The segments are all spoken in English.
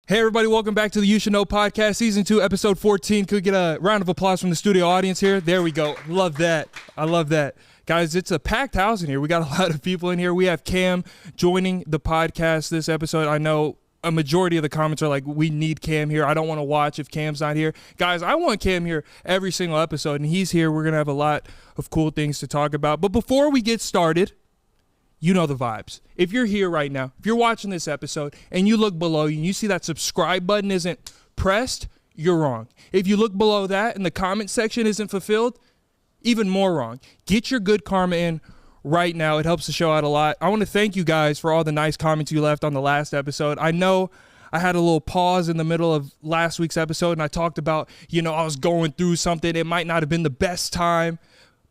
Hey everybody, welcome back to the You Should Know Podcast, Season 2, Episode 14. Could we get a round of applause from the studio audience here? There we go. Love that. I love that. Guys, it's a packed house in here. We got a lot of people in here. We have Cam joining the podcast this episode. I know a majority of the comments are like, we need Cam here. I don't want to watch if Cam's not here. Guys, I want Cam here every single episode, and he's here. We're going to have a lot of cool things to talk about. But before we get started, you know the vibes. If you're here right now, if you're watching this episode and you look below you and you see that subscribe button isn't pressed, you're wrong. If you look below that and the comment section isn't fulfilled, even more wrong. Get your good karma in right now. It helps the show out a lot. I want to thank you guys for all the nice comments you left on the last episode. I know I had a little pause in the middle of last week's episode and I talked about, I was going through something. It might not have been the best time,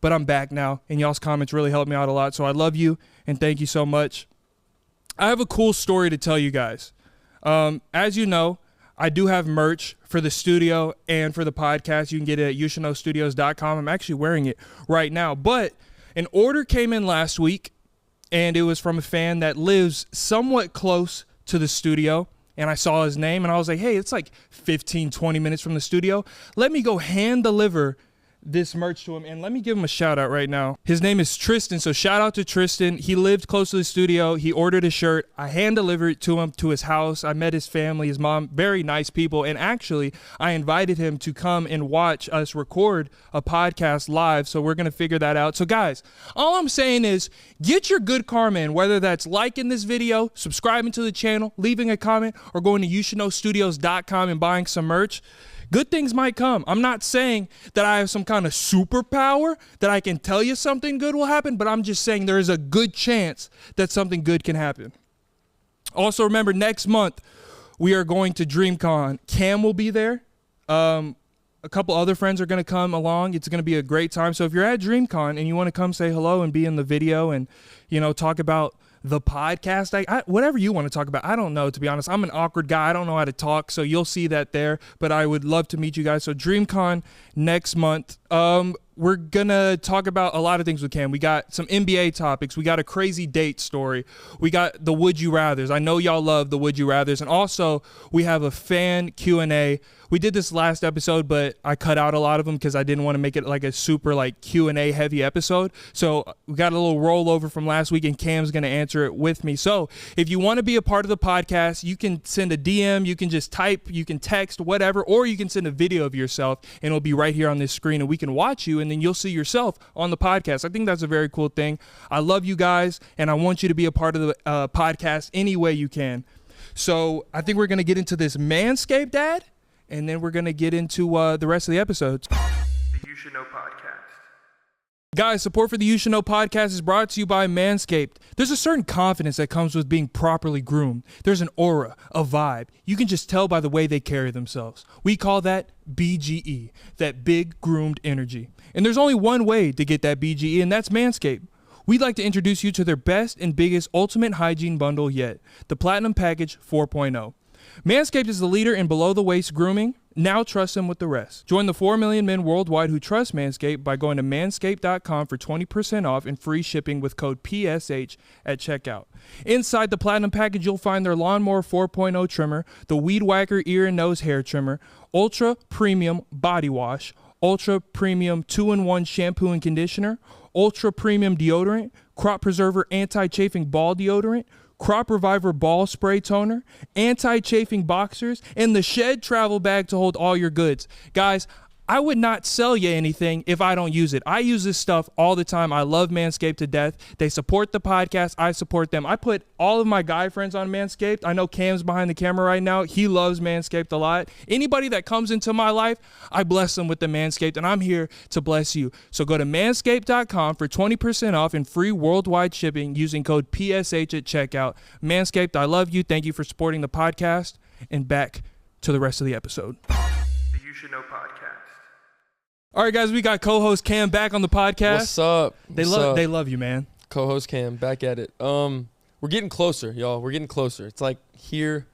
but I'm back now, and y'all's comments really helped me out a lot, so I love you, and thank you so much. I have a cool story to tell you guys. As you know, I do have merch for the studio and for the podcast. You can get it at youshouldknowstudios.com. I'm actually wearing it right now, but an order came in last week, and it was from a fan that lives somewhat close to the studio, and I saw his name, and I was like, hey, it's like 15, 20 minutes from the studio. Let me go hand deliver this merch to him, and let me give him a shout out right now. His name is Tristan, so shout out to Tristan. He lived close to the studio. He ordered a shirt. I hand delivered it to him to his house. I met his family, his mom, very nice people, and actually I invited him to come and watch us record a podcast live, so we're gonna figure that out. So guys, all I'm saying is get your good karma in, whether that's liking this video, subscribing to the channel, leaving a comment, or going to youshouldknowstudios.com and buying some merch. Good things might come. I'm not saying that I have some kind of superpower that I can tell you something good will happen, but I'm just saying there is a good chance that something good can happen. Also, remember, next month, we are going to DreamCon. Cam will be there. A couple other friends are going to come along. It's going to be a great time. So if you're at DreamCon and you want to come say hello and be in the video and, talk about the podcast, whatever you want to talk about. I don't know, to be honest. I'm an awkward guy. I don't know how to talk, so you'll see that there. But I would love to meet you guys. So DreamCon next month. We're going to talk about a lot of things with Cam. We got some NBA topics. We got a crazy date story. We got the Would You Rathers. I know y'all love the Would You Rathers. And also, we have a fan Q&A. We did this last episode, but I cut out a lot of them because I didn't want to make it like a super Q&A heavy episode. So we got a little rollover from last week, and Cam's going to answer it with me. So if you want to be a part of the podcast, you can send a DM, you can just type, you can text, whatever, or you can send a video of yourself, and it'll be right here on this screen, and we can watch you, and then you'll see yourself on the podcast. I think that's a very cool thing. I love you guys, and I want you to be a part of the podcast any way you can. So I think we're going to get into this Manscaped ad, and then we're going to get into the rest of the episodes. The You Should Know Podcast. Guys, support for the You Should Know Podcast is brought to you by Manscaped. There's a certain confidence that comes with being properly groomed. There's an aura, a vibe. You can just tell by the way they carry themselves. We call that BGE, that big groomed energy. And there's only one way to get that BGE, and that's Manscaped. We'd like to introduce you to their best and biggest ultimate hygiene bundle yet, the Platinum Package 4.0. Manscaped is the leader in below-the-waist grooming. Now trust them with the rest. Join the 4 million men worldwide who trust Manscaped by going to manscaped.com for 20% off and free shipping with code PSH at checkout. Inside the Platinum Package, you'll find their Lawnmower 4.0 trimmer, the Weed Whacker ear and nose hair trimmer, Ultra Premium Body Wash, Ultra Premium 2-in-1 shampoo and conditioner, Ultra Premium deodorant, Crop Preserver anti-chafing ball deodorant, Crop Reviver ball spray toner, anti-chafing boxers, and the Shed travel bag to hold all your goods. Guys, I would not sell you anything if I don't use it. I use this stuff all the time. I love Manscaped to death. They support the podcast. I support them. I put all of my guy friends on Manscaped. I know Cam's behind the camera right now. He loves Manscaped a lot. Anybody that comes into my life, I bless them with the Manscaped, and I'm here to bless you. So go to manscaped.com for 20% off and free worldwide shipping using code PSH at checkout. Manscaped, I love you. Thank you for supporting the podcast. And back to the rest of the episode. The You Should Know Podcast. All right, guys, we got co-host Cam back on the podcast. What's up? They love you, man. Co-host Cam back at it. We're getting closer, y'all. We're getting closer. It's like here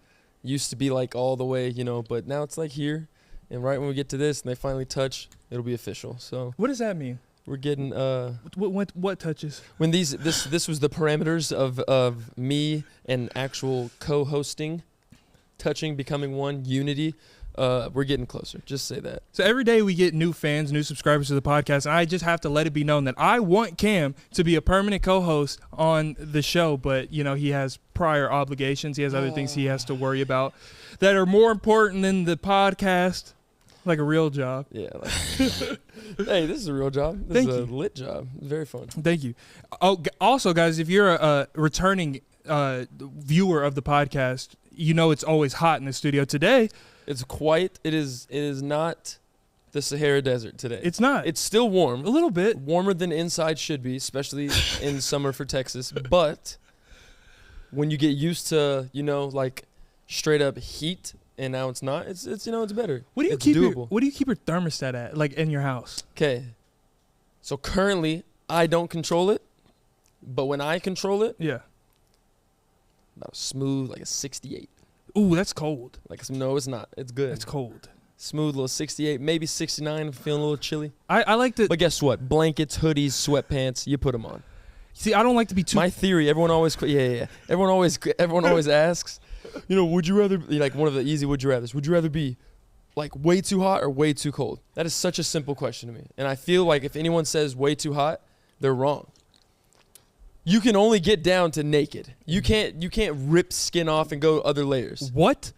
used to be like all the way, but now it's like here. And right when we get to this and they finally touch, it'll be official. So what does that mean? We're getting what touches? When this was the parameters of me and actual co-hosting. touching, becoming one, unity. We're getting closer. Just say that. So every day we get new fans, new subscribers to the podcast, and I just have to let it be known that I want Cam to be a permanent co-host on the show, but, you know, he has prior obligations. He has other things he has to worry about that are more important than the podcast, like a real job. Yeah. Like, hey, this is a real job. This is a lit job. It's very fun. Thank you. Oh, also, guys, if you're a returning viewer of the podcast, you know it's always hot in the studio. Today, it is not the Sahara Desert today. it's not. It's still warm. A little bit. Warmer than inside should be, especially in summer for Texas. But when you get used to, you know, like straight up heat, and now it's not, it's you know, it's better. What do you It's keep doable. what do you keep your thermostat at, like in your house? Okay. So currently, I don't control it, but when I control it, Yeah. about smooth, like a 68. Ooh, that's cold. Like, no, it's not. It's good. That's cold. Smooth, little 68, maybe 69 if feeling a little chilly. I like to But guess what? Blankets, hoodies, sweatpants, you put them on. see. I don't like to be too. My theory, everyone always everyone always asks, you know, would you rather be like one of the easy would you rathers? Would you rather be like way too hot or way too cold? That is such a simple question to me. And I feel like if anyone says way too hot, they're wrong. You can only get down to naked. You can't rip skin off and go other layers. What?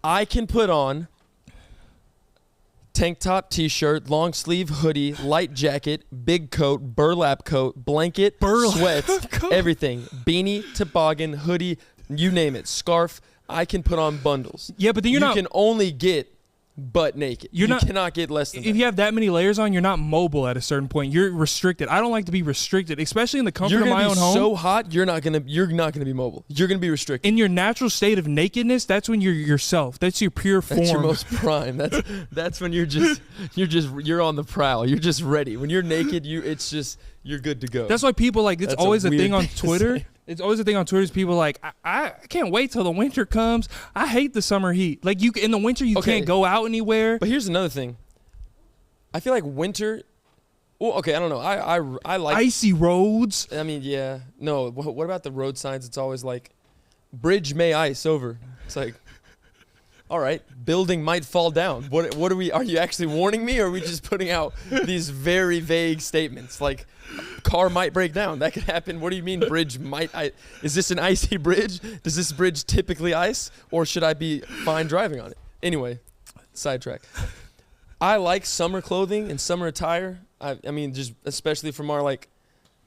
I can put on tank top, t-shirt, long sleeve hoodie, light jacket, big coat, burlap coat, blanket, sweats, coat. everything. Beanie, toboggan, hoodie, you name it, scarf. I can put on bundles. Yeah, but then You you're not. can only get butt naked. You're You not- cannot get less than If that. you have that many layers on, you're not mobile at a certain point. You're restricted. I don't like to be restricted, especially in the comfort You're of my gonna own be home. so hot, you're not gonna be mobile. You're gonna be restricted. In your natural state of nakedness, that's when you're yourself. That's your pure form. That's your most prime. That's when you're on the prowl. You're just ready. When you're naked, you're good to go. That's why people like. It's That's a always a weird thing on thing to Twitter. say. It's always a thing on Twitter. Is people like, I can't wait till the winter comes. I hate the summer heat. Like in the winter you Okay. can't go out anywhere. But here's another thing. I feel like winter. Well, okay, I don't know. I like. Icy roads. I mean, yeah. No. What about the road signs? It's always like, bridge may ice over. It's like, all right, building might fall down. What are we? Are you actually warning me, or are we just putting out these very vague statements? Like, car might break down. That could happen. What do you mean, bridge might? Is this an icy bridge? Does this bridge typically ice, or should I be fine driving on it? Anyway, sidetrack. I like summer clothing and summer attire. I mean, just especially from our like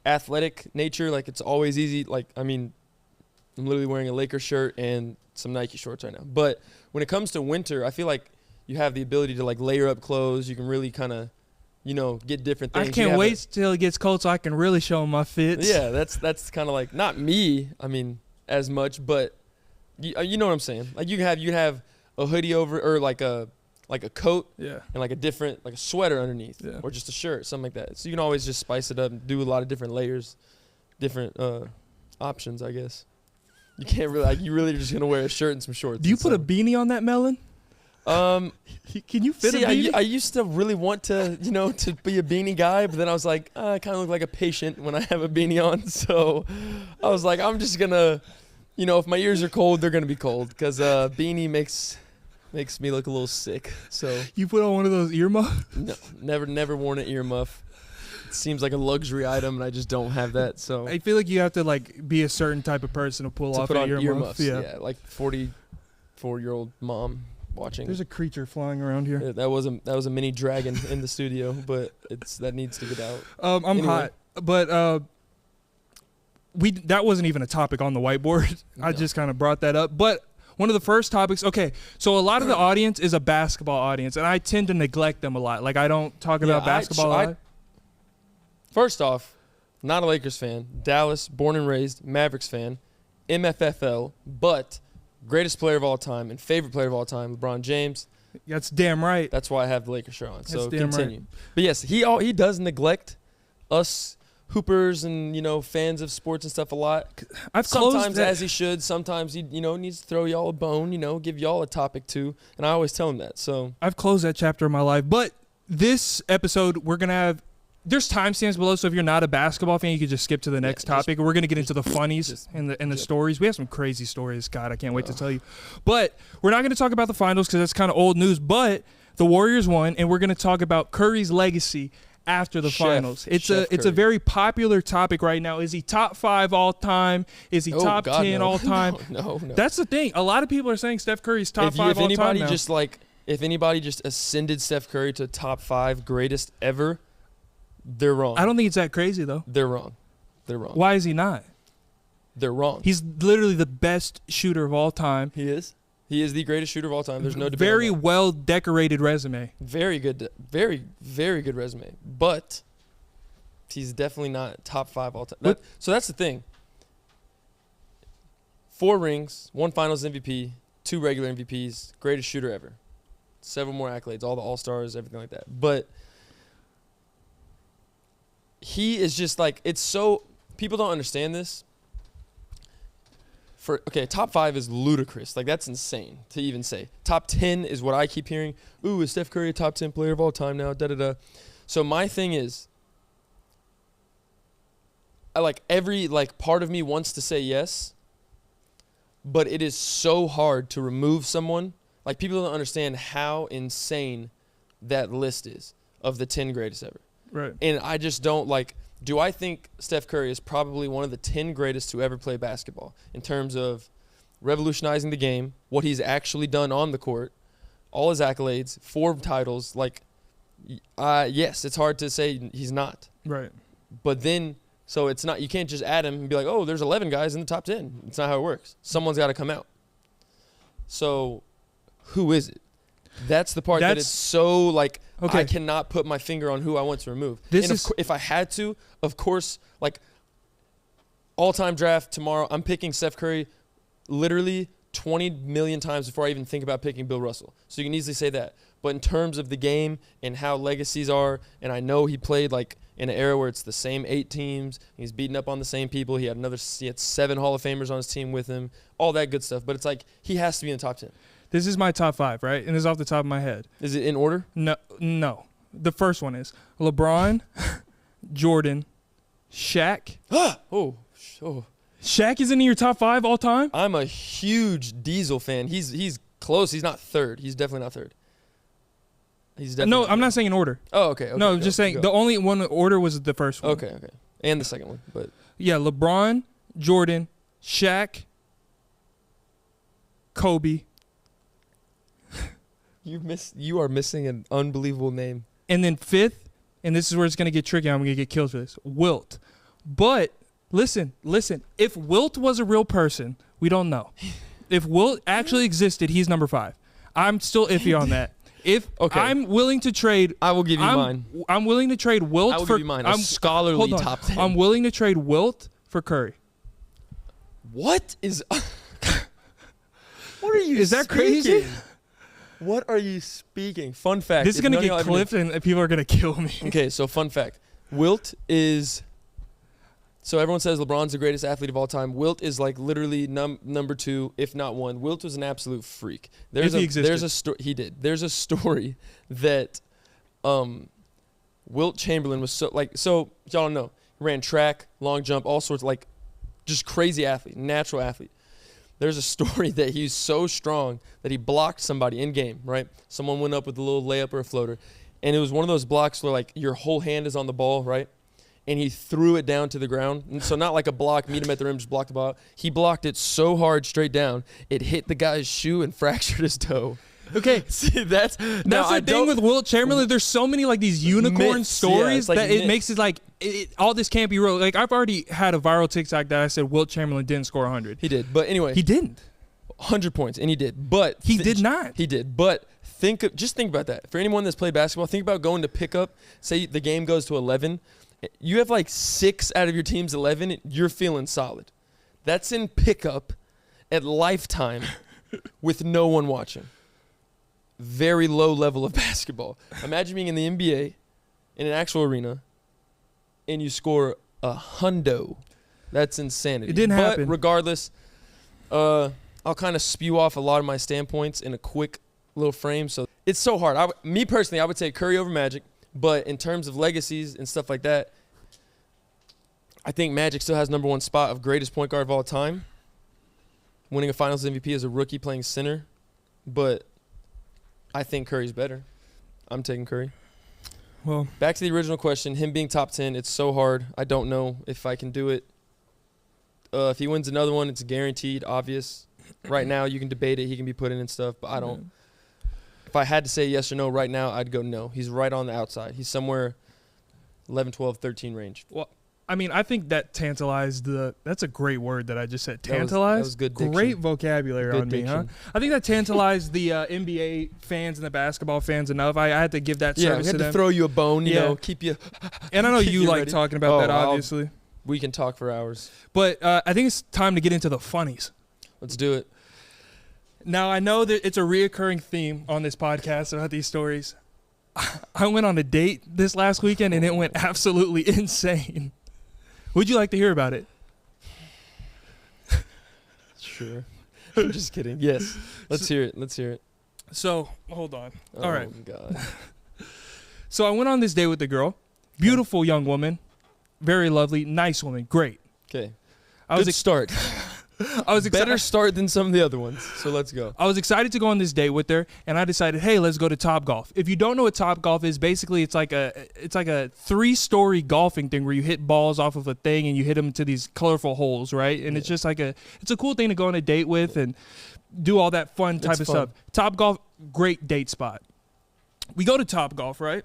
athletic nature. Like, it's always easy. Like, I mean, I'm literally wearing a Lakers shirt and some Nike shorts right now. But when it comes to winter, I feel like you have the ability to like layer up clothes. You can really kind of, you know, get different things. I can't wait till it gets cold so I can really show 'em my fits. Yeah, that's kind of like not me. I mean, as much, but you know what I'm saying. Like you can have a hoodie over or like a coat Yeah. and like a sweater underneath, Yeah. or just a shirt, something like that. So you can always just spice it up and do a lot of different layers, different options, I guess. You can't really you really are just gonna wear a shirt and some shorts. Do you in put a summer. beanie on that melon? Can you fit See, a beanie? I used to really want to, you know, to be a beanie guy, but then I was like, I kind of look like a patient when I have a beanie on. So I was like, I'm just gonna, you know, if my ears are cold, they're gonna be cold because beanie makes me look a little sick. So You put on one of those earmuffs? no, never worn an earmuff. It seems like a luxury item, and I just don't have that. So I feel like you have to like be a certain type of person to pull to off put an on earmuff. earmuffs, Yeah. yeah, like 44-year-old mom watching. There's a creature flying around here. Yeah, that was a mini dragon in the studio, but that needs to get out. I'm Anyway. hot, but that wasn't even a topic on the whiteboard. I No. just kind of brought that up. But one of the first topics. Okay, so a lot of the audience is a basketball audience, and I tend to neglect them a lot. Like I don't talk about basketball. a lot. First off, not a Lakers fan. Dallas, born and raised, Mavericks fan, MFFL, but greatest player of all time and favorite player of all time, LeBron James. That's damn right. That's why I have the Lakers shirt on. So That's damn right. continue. But yes, he does neglect us hoopers and, you know, fans of sports and stuff a lot. I've closed Sometimes that. as he should. Sometimes he, you know, needs to throw y'all a bone, you know, give y'all a topic too. And I always tell him that. So I've closed that chapter of my life. But this episode, we're gonna have there's timestamps below, so if you're not a basketball fan, you can just skip to the next topic. We're gonna get into the funnies and the stories. We have some crazy stories. God, I can't wait to tell you. But we're not gonna talk about the finals because that's kind of old news. But the Warriors won, and we're gonna talk about Curry's legacy after the finals. It's a very popular topic right now. Is he top 5 all time? Is he top 10 all time? No. That's the thing. A lot of people are saying Steph Curry's top 5 all time now. If anybody just ascended Steph Curry to top 5 greatest ever, they're wrong. I don't think it's that crazy though. They're wrong. Why is he not? They're wrong. He's literally the best shooter of all time. He is. He is the greatest shooter of all time. There's no debate. Very well decorated resume. Very good. Very, very good resume. But he's definitely not top 5 all time. So that's the thing. 4 rings, 1 Finals MVP, 2 regular MVPs, greatest shooter ever. Several more accolades, all the All-Stars, everything like that. But he is just like, it's so, people don't understand this. Top 5 is ludicrous. Like, that's insane to even say. Top 10 is what I keep hearing. Ooh, is Steph Curry a top 10 player of all time now? Da-da-da. So my thing is, every part of me wants to say yes, but it is so hard to remove someone. Like, people don't understand how insane that list is of the 10 greatest ever. Right. And I just don't do I think Steph Curry is probably one of the 10 greatest to ever play basketball in terms of revolutionizing the game, what he's actually done on the court, all his accolades, 4 titles. Yes, it's hard to say he's not. Right. But then, so it's not, you can't just add him and be like, oh, there's 11 guys in the top 10. It's not how it works. Someone's got to come out. So who is it? That's the part that it's so okay. I cannot put my finger on who I want to remove. If I had to, of course, all-time draft tomorrow, I'm picking Steph Curry literally 20 million times before I even think about picking Bill Russell. So you can easily say that. But in terms of the game and how legacies are, and I know he played in an era where it's the same 8 teams, he's beating up on the same people. He had 7 Hall of Famers on his team with him, all that good stuff. But it's he has to be in the top 10. This is my top 5, right? And this is off the top of my head. Is it in order? No. The first one is LeBron, Jordan, Shaq. Oh. Shaq is in your top 5 all time? I'm a huge Diesel fan. He's close. He's not 3rd. He's definitely not 3rd. He's definitely No, I'm not saying in order. Oh, okay. No, I'm just saying the only one in order was the first one. Okay. And the second one, but yeah, LeBron, Jordan, Shaq, Kobe. You are missing an unbelievable name. And then 5th, and this is where it's going to get tricky. I'm going to get killed for this. Wilt. But listen. If Wilt was a real person, we don't know. If Wilt actually existed, he's number 5. I'm still iffy on that. I'm willing to trade, I will give you mine. I'm willing to trade Wilt I will for give you mine. A scholarly top 10. I'm willing to trade Wilt for Curry. What is? What are you? Is that crazy? What are you speaking? Fun fact. This is going to get clipped and people are going to kill me. Okay, so fun fact. Wilt is... So everyone says LeBron's the greatest athlete of all time. Wilt is literally number 2, if not 1. Wilt was an absolute freak. He existed. He did. There's a story that Wilt Chamberlain was so y'all don't know. He ran track, long jump, all sorts just crazy athlete, natural athlete. There's a story that he's so strong that he blocked somebody in game, right? Someone went up with a little layup or a floater, and it was one of those blocks where your whole hand is on the ball, right? And he threw it down to the ground. And so not like a block, meet him at the rim, just block the ball. He blocked it so hard straight down, it hit the guy's shoe and fractured his toe. Okay, see that's the thing with Wilt Chamberlain. There's so many these unicorn stories that it makes it all this can't be real. I've already had a viral TikTok that I said Wilt Chamberlain didn't score 100. He did, but anyway, he didn't. 100 points, and he did, but he did not. He did, but just think about that. For anyone that's played basketball, think about going to pick up. Say the game goes to 11, you have 6 out of your team's 11. You're feeling solid. That's in pickup at Lifetime with no one watching. Very low level of basketball. Imagine being in the NBA in an actual arena and you score a hundo. That's insanity. It didn't happen. But regardless, I'll kind of spew off a lot of my standpoints in a quick little frame. So it's so hard. Me personally, I would say Curry over Magic, But in terms of legacies and stuff like that, I think Magic still has #1 spot of greatest point guard of all time. Winning a Finals MVP as a rookie playing center. But I think Curry's better. I'm taking Curry. Well, back to the original question, him being top 10, it's so hard. I don't know if I can do it. If he wins another one, it's guaranteed, obvious. Right now, you can debate it. He can be put in and stuff, but I don't. If I had to say yes or no right now, I'd go no. He's right on the outside. He's somewhere 11, 12, 13 range. Well, I mean, I think that tantalized that's a great word that I just said. That Tantalized? was good diction. Great vocabulary Good on me, diction. huh? I think that tantalized the NBA fans and the basketball fans enough. I had to give that Yeah, we service had to to them. throw you a bone, you Yeah. know, keep you. And I know keep you you like ready. talking about that, I'll- obviously. We can talk for hours. But I think it's time to get into the funnies. Let's do it. Now, I know that it's a reoccurring theme on this podcast about these stories. I went on a date this last weekend, and it went absolutely insane. Would you like to hear about it? Sure. I'm just kidding. Yes. Let's hear it. Let's hear it. So, hold on. All right. Oh, God. So I went on this date with the girl. Beautiful young woman. Very lovely. Nice woman. Great. Okay. I was Good start. I was Better excited. start than some of the other ones. So let's go. I was excited to go on this date with her, and I decided, hey, let's go to Topgolf. If you don't know what Topgolf is, basically it's like a 3-story golfing thing where you hit balls off of a thing and you hit them to these colorful holes, right? And it's just like it's a cool thing to go on a date with and do all that fun type of stuff. Topgolf, great date spot. We go to Topgolf, right?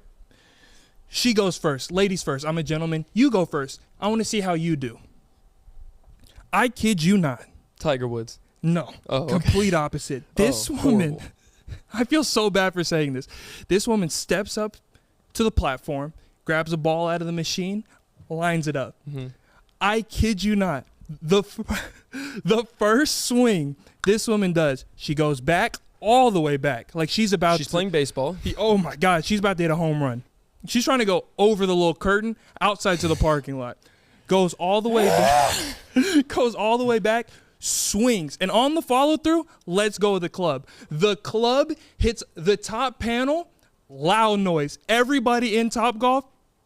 She goes first. Ladies first. I'm a gentleman. You go first. I want to see how you do. I kid you not. Tiger Woods. No. Oh, okay. Complete opposite. This woman, horrible. I feel so bad for saying this. This woman steps up to the platform, grabs a ball out of the machine, lines it up. Mm-hmm. I kid you not. The first swing this woman does, she goes back, all the way back. Like she's playing baseball. Oh my God, she's about to hit a home run. She's trying to go over the little curtain outside to the parking lot. Goes all the way back. Goes all the way back. Swings. And on the follow through, let's go with the club. The club hits the top panel. Loud noise. Everybody in Topgolf,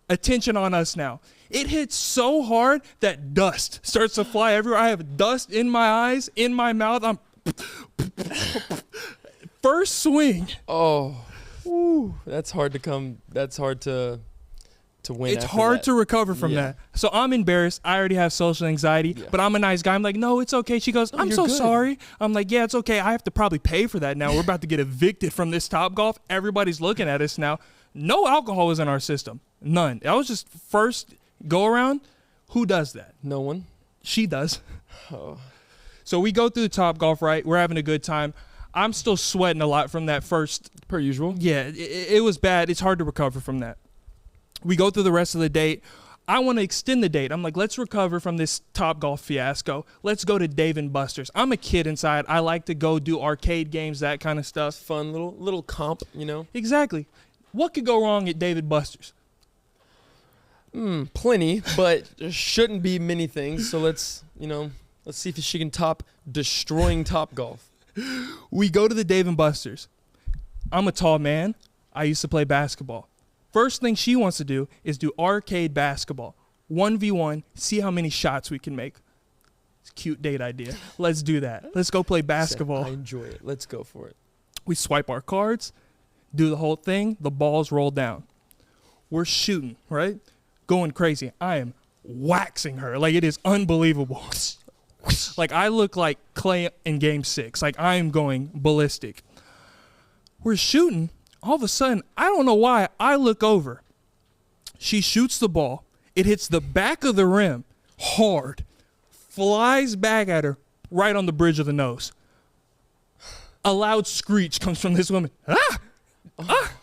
attention on us now. It hits so hard that dust starts to fly everywhere. I have dust in my eyes, in my mouth. I'm first swing. Oh. Woo. That's hard to win. It's after hard that. to recover from Yeah. that. So I'm embarrassed. I already have social anxiety, Yeah. but I'm a nice guy. I'm like, no, it's okay. She goes, I'm you're so good. sorry. I'm like, yeah, it's okay. I have to probably pay for that now. We're about to get evicted from this Topgolf. Everybody's looking at us now. No alcohol was in our system. None. That was just first go around. Who does that? No one. She does. Oh. So we go through the Topgolf, right? We're having a good time. I'm still sweating a lot from that first. Per usual. Yeah, it was bad. It's hard to recover from that. We go through the rest of the date. I want to extend the date. I'm like, let's recover from this Topgolf fiasco. Let's go to Dave & Buster's. I'm a kid inside. I like to go do arcade games, that kind of stuff. Fun little comp, you know. Exactly. What could go wrong at Dave & Buster's? Plenty, but there shouldn't be many things. So let's see if she can top destroying Topgolf. We go to the Dave & Buster's. I'm a tall man. I used to play basketball. First thing she wants to do is do arcade basketball. 1v1, see how many shots we can make. It's a cute date idea. Let's do that. Let's go play basketball. I enjoy it. Let's go for it. We swipe our cards, do the whole thing. The balls roll down. We're shooting, right? Going crazy. I am waxing her. Like, it is unbelievable. Like, I look like Clay in Game 6. Like, I am going ballistic. We're shooting. All of a sudden, I don't know why, I look over. She shoots the ball. It hits the back of the rim hard. Flies back at her right on the bridge of the nose. A loud screech comes from this woman. Ah! Ah!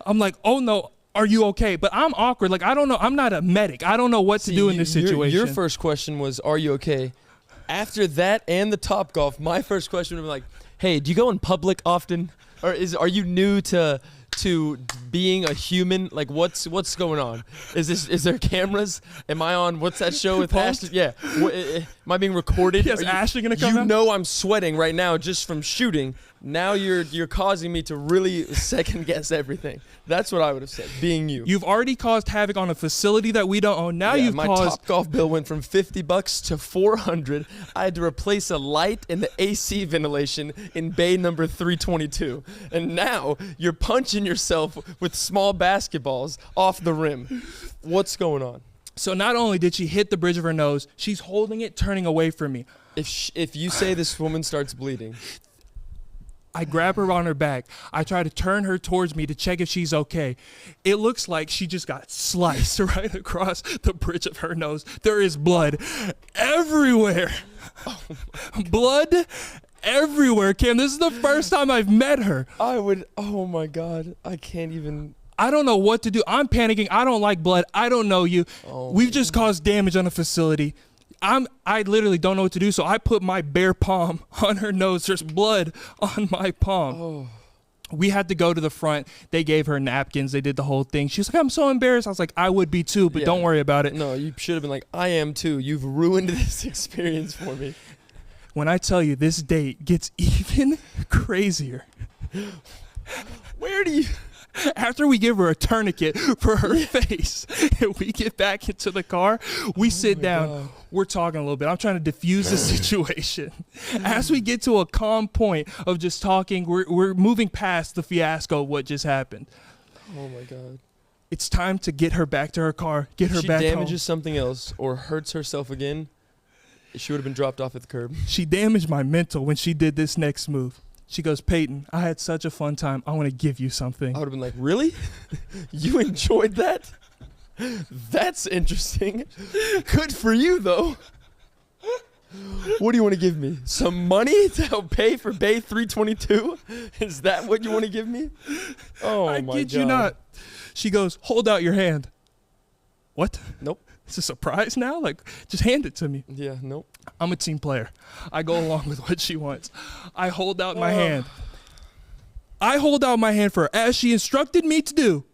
I'm like, oh no, are you okay? But I'm awkward. Like, I don't know. I'm not a medic. I don't know what to do in this situation. Your first question was, are you okay? After that and the Topgolf, my first question would be like, hey, do you go in public often? Or are you new to to being a human? Like, what's going on? Is there cameras? Am I on what's that show with Ashton? Yeah. Am I being recorded? Yes, Ashton gonna come You out? know I'm sweating right now just from shooting. Now you're causing me to really second guess everything. That's what I would have said. Being you. You've already caused havoc on a facility that we don't own. Now Yeah, you've my caused. Topgolf bill went from $50 to $400. I had to replace a light and the AC ventilation in bay number 322. And now you're punching yourself with small basketballs off the rim. What's going on? So not only did she hit the bridge of her nose, she's holding it, turning away from me. If you say this woman starts bleeding. I grab her on her back. I try to turn her towards me to check if she's okay. It looks like she just got sliced right across the bridge of her nose. There is blood everywhere. Blood everywhere, Cam. This is the first time I've met her. Oh my God. I can't even. I don't know what to do. I'm panicking. I don't like blood. I don't know you. Oh We've just caused damage on a facility. I literally don't know what to do, so I put my bare palm on her nose. There's blood on my palm. Oh. We had to go to the front. They gave her napkins. They did the whole thing. She was like, I'm so embarrassed. I was like, I would be too, but Yeah. don't worry about it. No, you should have been like, I am too. You've ruined this experience for me. When I tell you this date gets even crazier. Where do you... After we give her a tourniquet for her face and we get back into the car, we sit down. God. We're talking a little bit. I'm trying to diffuse the situation. As we get to a calm point of just talking, we're moving past the fiasco of what just happened. Oh my God. It's time to get her back to her car, get her She back damages home. something else or hurts herself again, she would have been dropped off at the curb. She damaged my mental when she did this next move. She goes, Peyton, I had such a fun time. I want to give you something. I would have been like, really? You enjoyed that? That's interesting. Good for you, though. What do you want to give me? Some money to help pay for Bay 322? Is that what you want to give me? Oh, I my kid God. you not. She goes, hold out your hand. What? Nope. It's a surprise now? Like, just hand it to me. Yeah, nope. I'm a team player. I go along with what she wants. I hold out my hand. I hold out my hand for her, as she instructed me to do.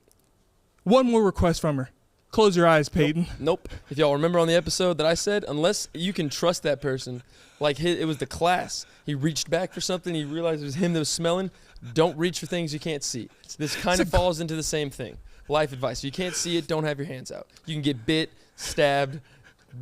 One more request from her. Close your eyes, Peyton. Nope. If y'all remember on the episode that I said, unless you can trust that person, like it was the class. He reached back for something. He realized it was him that was smelling. Don't reach for things you can't see. This kind of falls into the same thing. Life advice. If you can't see it, don't have your hands out. You can get bit, stabbed.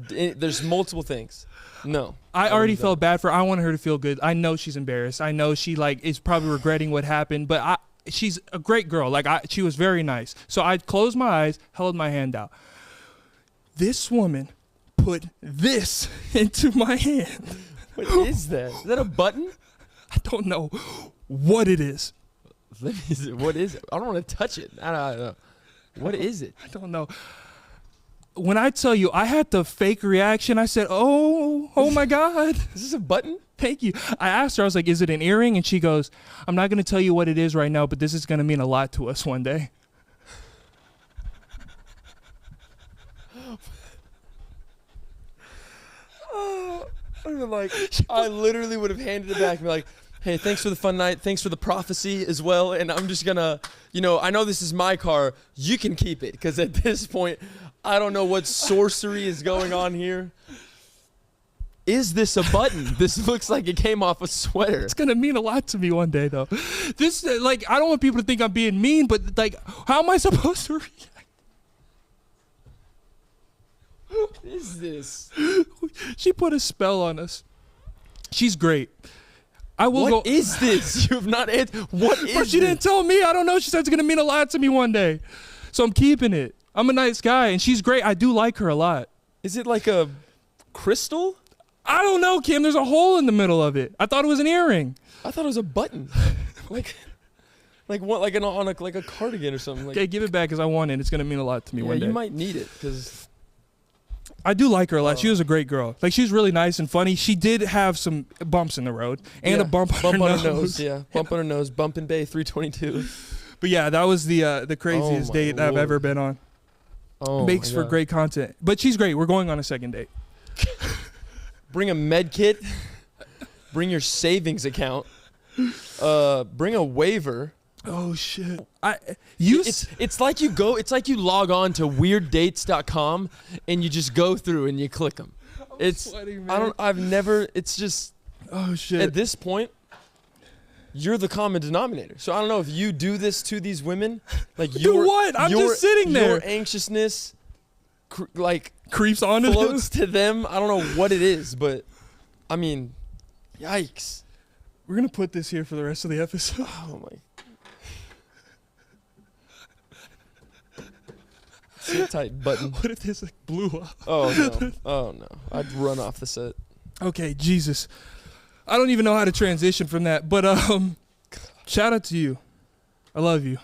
There's multiple things. No. I already felt bad for her. I wanted her to feel good. I know she's embarrassed. I know she is probably regretting what happened, but she's a great girl. She was very nice. So I closed my eyes, held my hand out. This woman put this into my hand. What is that? Is that a button? I don't know what it is. Let me see. What is it? I don't want to touch it. I don't know. What is it? I don't know. When I tell you, I had the fake reaction. I said, oh my God. Is this a button? Thank you. I asked her, I was like, is it an earring? And she goes, I'm not going to tell you what it is right now, but this is going to mean a lot to us one day. I literally would have handed it back and be like, hey, thanks for the fun night. Thanks for the prophecy as well. And I'm just going to, I know this is my car. You can keep it. Because at this point, I don't know what sorcery is going on here. Is this a button? This looks like it came off a sweater. It's going to mean a lot to me one day, though. This, I don't want people to think I'm being mean, but, how am I supposed to react? What is this? She put a spell on us. She's great. I will What go. is this? You have not answered. What is But she this? didn't tell me. I don't know. She said it's going to mean a lot to me one day. So I'm keeping it. I'm a nice guy, and she's great. I do like her a lot. Is it like a crystal? I don't know, Kim. There's a hole in the middle of it. I thought it was an earring. I thought it was a button. like what? Like on a cardigan or something. Like, Okay, give it back because I want it. It's going to mean a lot to me yeah, one day. you might need it because. I do like her a lot. She was a great girl. She's really nice and funny. She did have some bumps in the road and a bump on her nose. Yeah, bump on her nose. Bump in Bay 322. But yeah, that was the craziest my date I've Lord. ever been on. Oh, Makes my for God. great content. But she's great. We're going on a second date. Bring a med kit. Bring your savings account. Bring a waiver. Oh shit! It's like you log on to weirddates.com and you just go through and you click them. It's sweating, man. It's just Oh shit! at this point you're the common denominator. So I don't know if you do this to these women, like Do what? I'm just sitting there. Your anxiousness Creeps onto floats them. to them. I don't know what it is, but I mean, yikes. We're gonna put this here for the rest of the episode. Oh my. Sit tight button. What if this like blew up? Oh no. I'd run off the set. Okay, Jesus. I don't even know how to transition from that, but shout out to you. I love you.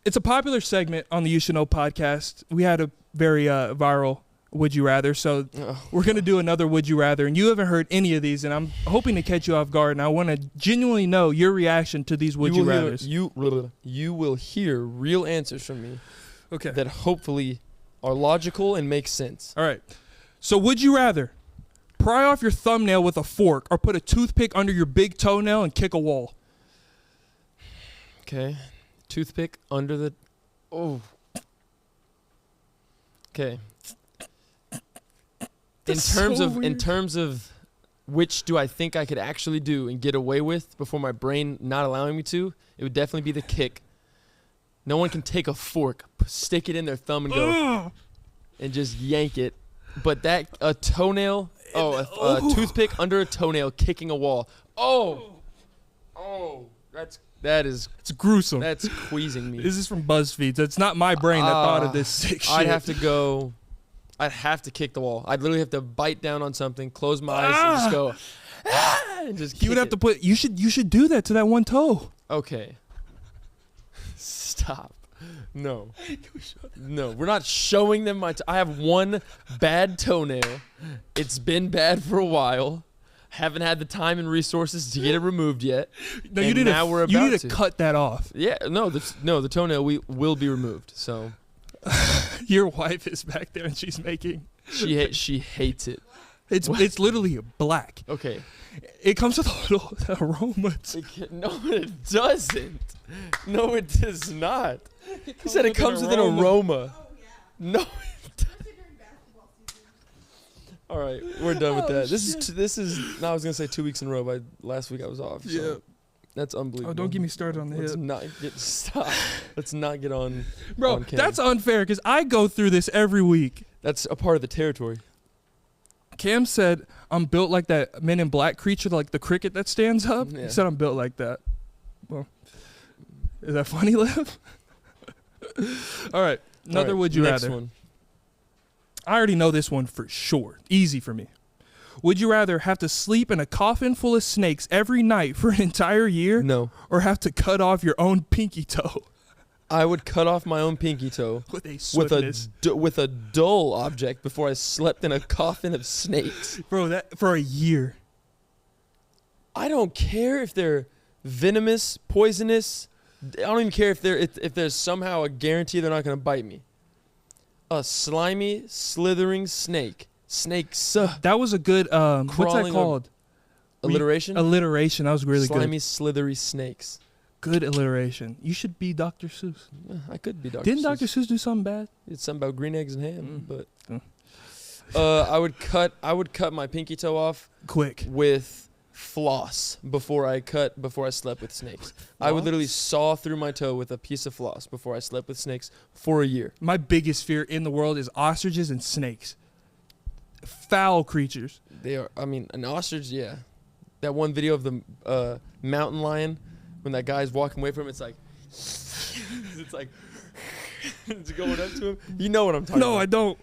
It's a popular segment on the You Should Know podcast. We had a very viral Would You Rather, so we're going to do another Would You Rather, and you haven't heard any of these, and I'm hoping to catch you off guard, and I want to genuinely know your reaction to these Would You Rathers. You will hear real answers from me Okay. that hopefully are logical and make sense. All right. So would you rather pry off your thumbnail with a fork or put a toothpick under your big toenail and kick a wall? Okay. Toothpick under the... Oh. Okay. In terms of which do I think I could actually do and get away with before my brain not allowing me to, it would definitely be the kick. No one can take a fork, stick it in their thumb and go and just yank it. But a toenail, a toothpick under a toenail kicking a wall. It's gruesome. That's queasing me. This is from BuzzFeed. That's not my brain that thought of this sick shit. I'd have to kick the wall. I'd literally have to bite down on something, close my eyes, and just go, and just kick You would have it. to put. You should do that to that one toe. Okay. Stop. No. No, we're not showing them I have one bad toenail. It's been bad for a while. Haven't had the time and resources to get it removed yet. No, and you need now we're about you need to cut that off. Yeah, the toenail will be removed. So Your wife is back there and she's making. she hates it. It's literally black. Okay. It comes with a little aroma. No, it doesn't. No, it does not. He said it comes with an aroma. No, it doesn't. All right, we're done with that. This is. No, I was gonna say 2 weeks in a row. But last week I was off. So Yeah. that's unbelievable. Oh, don't get me started on the hip. Stop. Let's not get on. Bro, on Cam. that's unfair because I go through this every week. That's a part of the territory. Cam said I'm built like that Men in Black creature, like the cricket that stands up. Yeah. He said I'm built like that. Well, is that funny, Liv? All right, another All right, Would You next Rather. one. I already know this one for sure. Easy for me. Would you rather have to sleep in a coffin full of snakes every night for an entire year? No. Or have to cut off your own pinky toe? I would cut off my own pinky toe With a with swiftness. with a dull object before I slept in a coffin of snakes. Bro, that for a year. I don't care if they're venomous, poisonous. I don't even care if there's somehow a guarantee they're not going to bite me. A slimy, slithering snake. Snakes. That was a good, what's that Crawling called? Alliteration? Alliteration. That was really Slimy, good. slithery snakes. Good alliteration. You should be Dr. Seuss. I could be Dr. Didn't Seuss. Dr. Seuss do something bad? It's something about green eggs and ham, Mm. but I would cut my pinky toe off Quick. with floss before I slept with snakes. I would literally saw through my toe with a piece of floss before I slept with snakes for a year. My biggest fear in the world is ostriches and snakes. Foul creatures. They are. I mean, an ostrich. Yeah, that one video of the mountain lion when that guy's walking away from him. It's like, it's like, it's going up to him. You know what I'm talking about? No, I don't.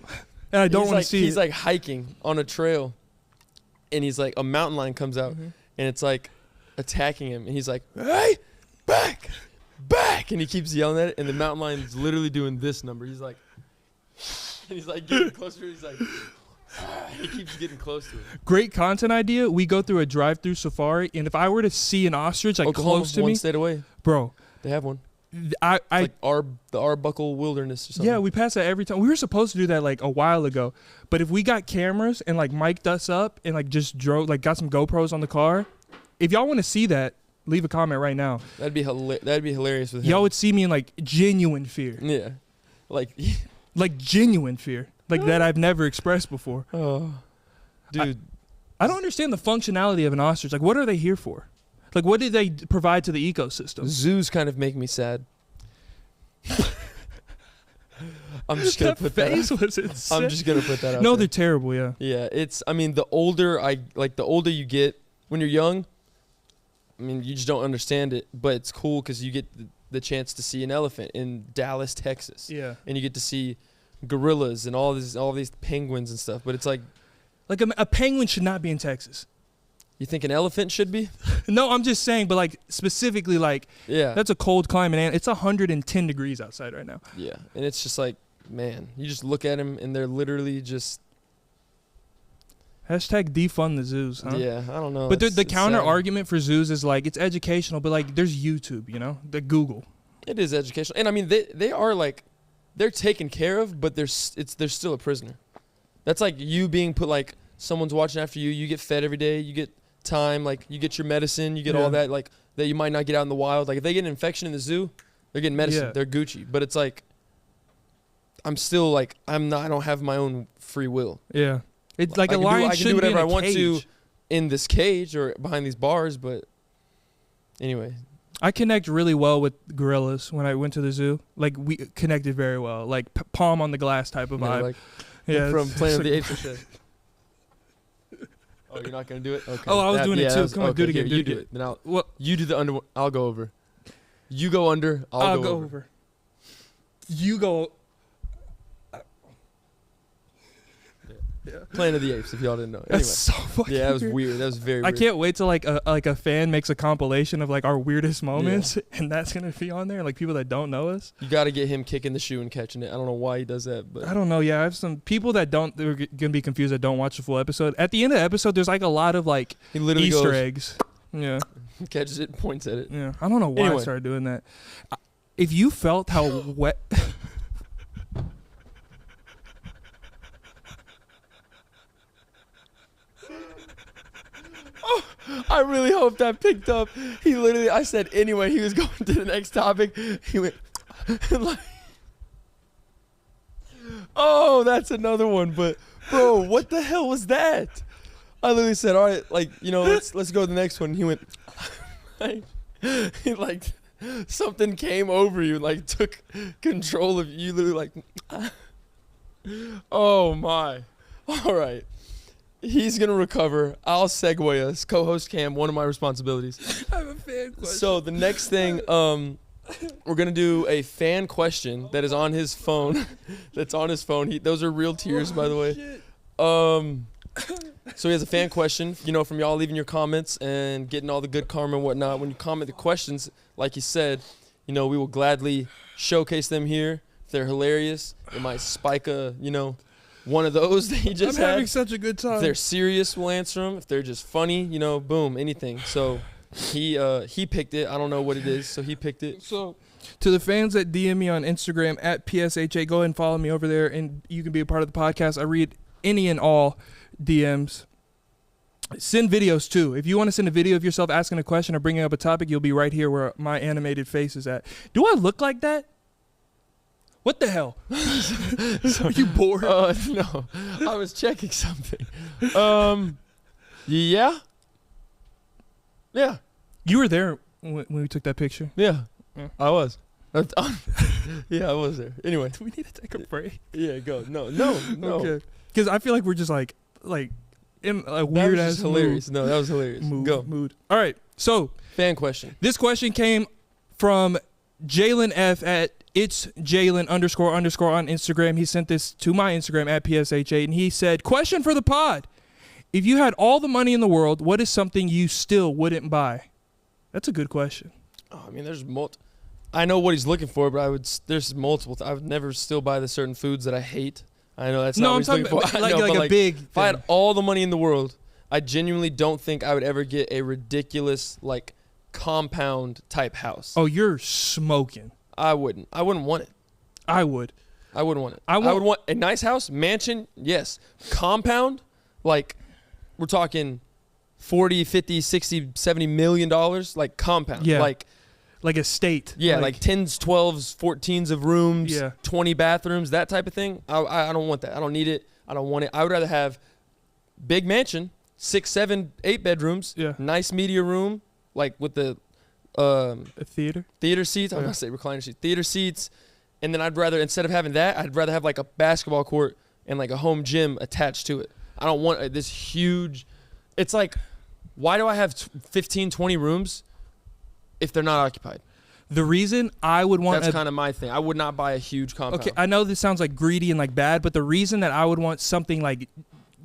And I don't want to see He's it. like hiking on a trail, and he's like a mountain lion comes out, and it's like attacking him, and he's like, "Hey, back, back!" And he keeps yelling at it, and the mountain lion's literally doing this number. He's like, and he's like getting closer. He's like. He keeps getting close to it. Great content idea. We go through a drive-through safari, and if I were to see an ostrich like Oklahoma, close to one me, state away, bro, they have one. I It's like the Arbuckle Wilderness or something. yeah, we pass that every time. We were supposed to do that like a while ago, but if we got cameras and like mic'd us up and like just drove, like got some GoPros on the car, if y'all want to see that, leave a comment right now. That'd be hilarious with him. Y'all would see me in like genuine fear. Yeah, like Like genuine fear. Like that I've never expressed before. oh, dude. I don't understand the functionality of an ostrich. Like, what are they here for? Like, what do they provide to the ecosystem? Zoos kind of make me sad. I'm just gonna put that. Face Out. was insane. I'm just gonna put that out. No, there. they're terrible. Yeah. Yeah, it's. I mean, the older you get when you're young. I mean, you just don't understand it, but it's cool because you get the chance to see an elephant in Dallas, Texas. Yeah. And you get to see gorillas and all these penguins and stuff. But it's like a penguin should not be in Texas. you think an elephant should be? No, I'm just saying, but like specifically, like Yeah. that's a cold climate, and it's 110 degrees outside right now. Yeah, and it's just like, man, you just look at them and they're literally just. Hashtag defund the zoos, huh? Yeah, I don't know. But the It's counter sad. argument for zoos is like it's educational, but like there's YouTube, you know, the Google. It is educational, and I mean they are like, they're taken care of, but they're still a prisoner. That's like you being put, like someone's watching after you. You get fed every day. You get time, like you get your medicine. You get all that, like that you might not get out in the wild. Like if they get an infection in the zoo, they're getting medicine. Yeah. They're Gucci. But it's like, I'm still like I don't have my own free will. Yeah, it's like I a can lion I can do shouldn't be whatever in I a want to cage. in this cage or behind these bars, but anyway. I connect really well with gorillas when I went to the zoo. Like we connected very well, like palm on the glass type of You know, vibe. like Yeah, from it's Planet of like- the Apes and shit. Oh, you're not gonna do it? Okay. Oh, I was doing it too. Come on, do it again, Here, do you it do again. it. Then Well, you do the under. I'll go over. You go under. I'll go over. You go. Yeah. Planet of the Apes, if y'all didn't know. Anyway. That's so fucking Yeah, that was weird. weird. That was very I weird. can't wait till like a fan makes a compilation of like our weirdest moments, and that's gonna be on there. Like people that don't know us. You got to get him kicking the shoe and catching it. I don't know why he does that, but I don't know. Yeah, I have some people that don't. They're gonna be confused that don't watch the full episode. At the end of the episode, there's like a lot of like he literally Easter goes, eggs. Yeah, catches it, and points at it. yeah. I don't know why I Anyway. started doing that. If you felt how wet. I really hope that picked up. He literally, I said anyway, he was going to the next topic. He went, like, oh, that's another one. But, bro, what the hell was that? I literally said, all right, like, you know, let's go to the next one. He went, he like, something came over you, like, took control of you. Literally, like, oh, my. All right. He's going to recover. I'll segue us. Co-host Cam, one of my responsibilities. I have a fan question. So the next thing, we're going to do a fan question that is on his phone. That's on his phone. Those are real tears, by the way. So he has a fan question, you know, from y'all leaving your comments and getting all the good karma and whatnot. When you comment the questions, like he said, you know, we will gladly showcase them here. If they're hilarious, it might spike a, you know, one of those that he just I'm having had. such a good time. If they're serious, we'll answer them. If they're just funny, you know, boom, anything. So he picked it. I don't know what it is, so he picked it. So, to the fans that DM me on Instagram at PSHA, go ahead and follow me over there, and you can be a part of the podcast. I read any and all DMs. Send videos too. If you want to send a video of yourself asking a question or bringing up a topic, you'll be right here where my animated face is at. Do I look like that? What the hell? Are you bored? No, I was checking something. Yeah. You were there when we took that picture. Yeah, Yeah. I was. Yeah, I was there. Anyway, Do we need to take a break? yeah, go. No. Okay. Because I feel like we're just like in a That weird was ass just hilarious. No, that was hilarious. Go. mood. All right. So Fan question. this question came from Jalen F at it's Jalen __ on Instagram. He sent this to my Instagram at PSH8, and he said, question for the pod. If you had all the money in the world, what is something you still wouldn't buy? That's a good question. Oh, I mean, there's I know what he's looking for, but there's multiple. I would never still buy the certain foods that I hate. I know that's not what he's looking for. I like, know, like but a big if I had thing. all the money in the world, I genuinely don't think I would ever get a ridiculous, like, compound type house. Oh, you're smoking. I wouldn't want it. I would. I wouldn't want it. I I would want a nice house, mansion, yes. Compound, like, we're talking 40, 50, 60, 70 million dollars, like compound. Yeah. Like a state. yeah, like 10s, 12s, 14s of rooms, Yeah. 20 bathrooms, that type of thing. I don't want that. I don't need it. I don't want it. I would rather have big mansion, 6, 7, 8 bedrooms, Yeah. nice media room, like with the A theater. theater seats. I'm Yeah. gonna say recliner seats, theater seats, and then I'd rather, instead of having that, I'd rather have like a basketball court and like a home gym attached to it. I don't want this huge. It's like, why do I have 15, 20 rooms if they're not occupied? The reason I would want That's kind of my thing. I would not buy a huge compound. okay, I know this sounds like greedy and like bad, but the reason that I would want something like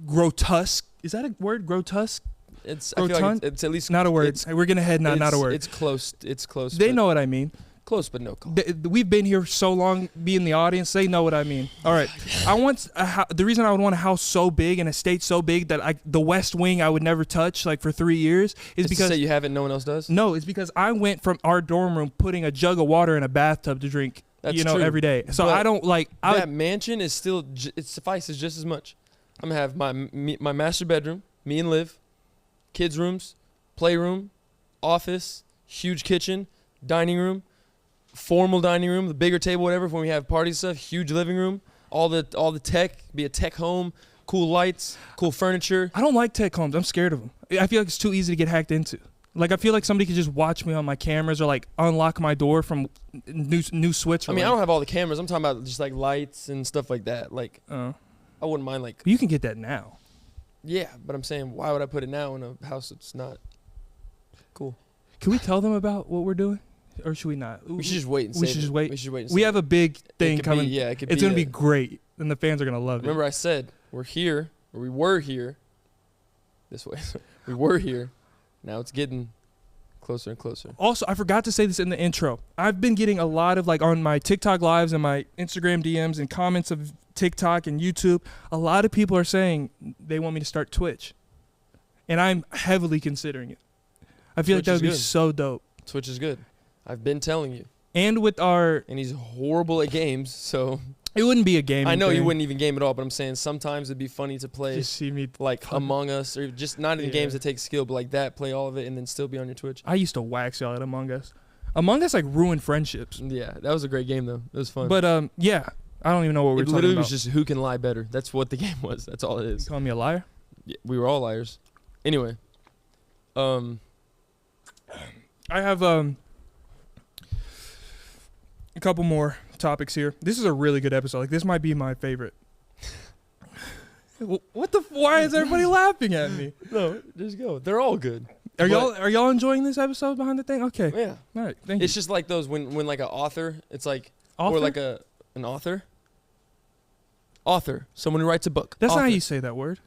grotesque, is that a word? Grotesque? I feel like Rotund? it's at least Not a word. it's- We're gonna head not a word. It's close. It's close. They but- know what I mean. close, but no call. We've been here so long, be in the audience. They know what I mean. All right, I want the reason I would want a house so big and a state so big that the West Wing I would never touch like for 3 years is It's because to say you haven't, no one else does. no, it's because I went from our dorm room putting a jug of water in a bathtub to drink, That's true. true. every day. So But I don't like. That mansion is still. It suffices just as much. I'm gonna have my master bedroom, me and Liv, kids' rooms, playroom, office, huge kitchen, dining room, formal dining room, the bigger table, whatever, when we have party stuff, huge living room, all the tech, be a tech home, cool lights, cool furniture. I don't like tech homes. I'm scared of them. I feel like it's too easy to get hacked into. Like I feel like somebody could just watch me on my cameras or like unlock my door from new switch. I mean, I don't have all the cameras. I'm talking about just like lights and stuff like that. Like, I wouldn't mind like. You can get that now. Yeah, but I'm saying, why would I put it now in a house that's not cool? Can we tell them about what we're doing, or should we not? We should just wait and We save should it. just wait. We should wait and We save have a big thing it could coming. Be, yeah, it could It's be gonna a- be great, and the fans are gonna love Remember, I said we're here, or we were here. This way, we were here. Now it's getting closer and closer. it. Also, I forgot to say this in the intro. I've been getting a lot of like on my TikTok lives and my Instagram DMs and comments of TikTok and YouTube. A lot of people are saying they want me to start Twitch, and I'm heavily considering it. I feel like Twitch that is would be good. so dope. Twitch is good. I've been telling you. And with our, And he's horrible at games, so it wouldn't be a game. I know you wouldn't even game at all, but I'm saying sometimes it'd be funny to play just see me. like fun. Among Us, or just not even Yeah. games that take skill, but like that, play all of it, and then still be on your Twitch. I used to wax y'all at Among Us. Among Us like ruined friendships. Yeah, that was a great game though. It was fun. But yeah, I don't even know what we're it talking literally about. was just who can lie better. That's what the game was. That's all it You is. calling me a liar? Yeah, we were all liars. Anyway, I have a couple more topics here. This is a really good episode. Like this might be my favorite. What the? Why is everybody laughing at me? no, just go. They're all good. Are But- y'all enjoying this episode behind the thing? Okay, Yeah, all right. Thank it's you. just like those when like an author, it's like Author? or like an author. Author, someone who writes a book. That's not author. how you say that word.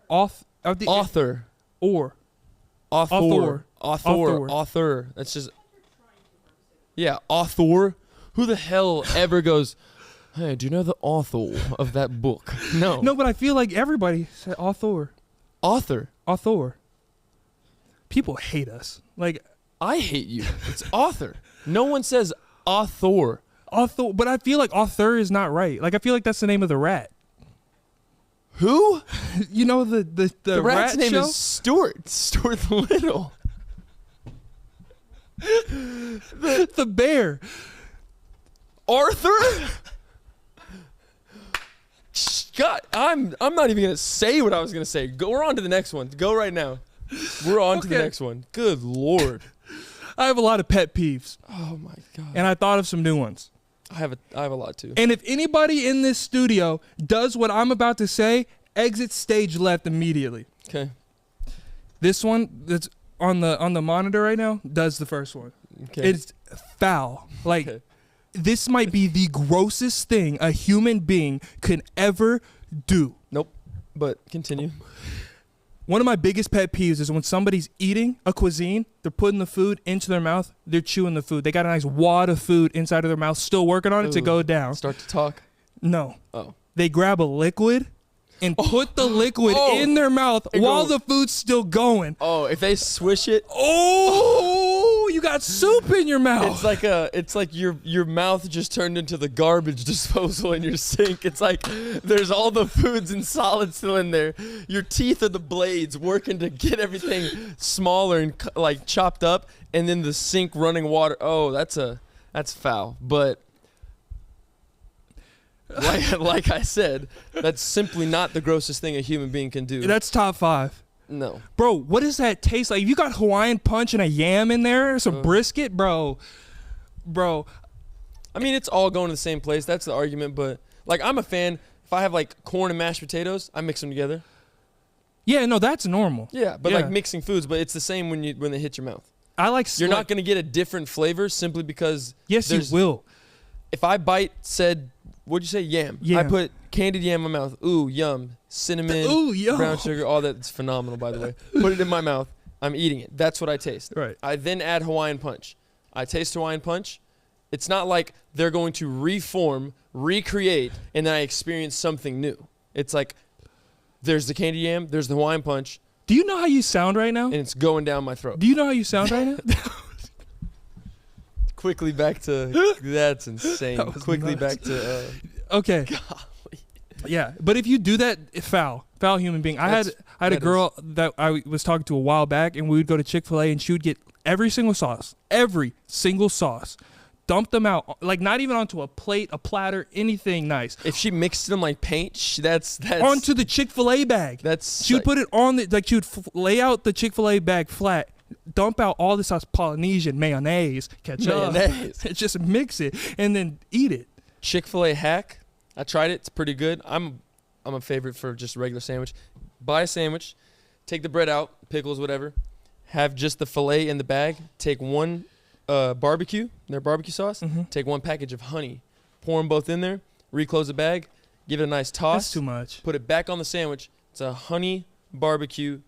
Author. Author. Or. Author. Author. Author. That's just. Yeah, author. Who the hell ever goes, hey, do you know the author of that book? No. No, but I feel like everybody said author. Author. Author. People hate us. Like I hate you. It's author. No one says author. author, but I feel like author is not right. Like I feel like that's the name of the rat. Who? You know the The rat's rat name show? is Stuart. Stuart the Little. the bear. Arthur? God, I'm not even gonna say what I was gonna say. We're on to the next one. Go right now. We're on to the Okay. next one. Good Lord. I have a lot of pet peeves, Oh my God. and I thought of some new ones. I have a lot too. And if anybody in this studio does what I'm about to say, exit stage left immediately. Okay. This one that's on the monitor right now does the first one. Okay. It's foul. Like Okay. this might be the grossest thing a human being can ever do. Nope. But continue. One of my biggest pet peeves is when somebody's eating a cuisine, they're putting the food into their mouth, they're chewing the food. They got a nice wad of food inside of their mouth, still working on it to Ooh. go down. Start to talk. No. Oh. They grab a liquid and put the liquid Oh. in their mouth And while go- the food's still going. Oh, if they swish it. Oh, you got soup in your mouth. It's like your mouth just turned into the garbage disposal in your sink. It's like there's all the foods and solids still in there. Your teeth are the blades working to get everything smaller and like chopped up, and then the sink running water. Oh, that's foul. But like I said, that's simply not the grossest thing a human being can do. That's top 5. No. Bro, what does that taste like? If you got Hawaiian punch and a yam in there, some brisket, bro. I mean, it's all going to the same place. That's the argument. But, like, I'm a fan. If I have, like, corn and mashed potatoes, I mix them together. Yeah, no, that's normal. Yeah, but, like, mixing foods. But it's the same when they hit your mouth. I like... You're not going to get a different flavor simply because... Yes, you will. If I bite said... What'd you say? Yam. I put candied yam in my mouth. Ooh, yum. Cinnamon, brown sugar, all that's phenomenal, by the way. Put it in my mouth. I'm eating it. That's what I taste. Right. I then add Hawaiian punch. I taste Hawaiian punch. It's not like they're going to reform, recreate, and then I experience something new. It's like there's the candied yam, there's the Hawaiian punch. Do you know how you sound right now? And it's going down my throat. Do you know how you sound right now? Quickly back to... That's insane. Quickly nuts. back to... Okay. Golly. Yeah, but if you do that, foul human being. I had a girl that I was talking to a while back, and we would go to Chick-fil-A, and she would get every single sauce, dump them out, like not even onto a plate, a platter, anything nice. If she mixed them like paint, that's onto the Chick-fil-A bag. She would put it on she would lay out the Chick-fil-A bag flat, dump out all the sauce, Polynesian, mayonnaise, ketchup, just mix it, and then eat it. Chick-fil-A hack. I tried it. It's pretty good. I'm a favorite for just a regular sandwich. Buy a sandwich, take the bread out, pickles, whatever. Have just the filet in the bag. Take one their barbecue sauce. Mm-hmm. Take one package of honey. Pour them both in there. Reclose the bag. Give it a nice toss. That's too much. Put it back on the sandwich. It's a honey barbecue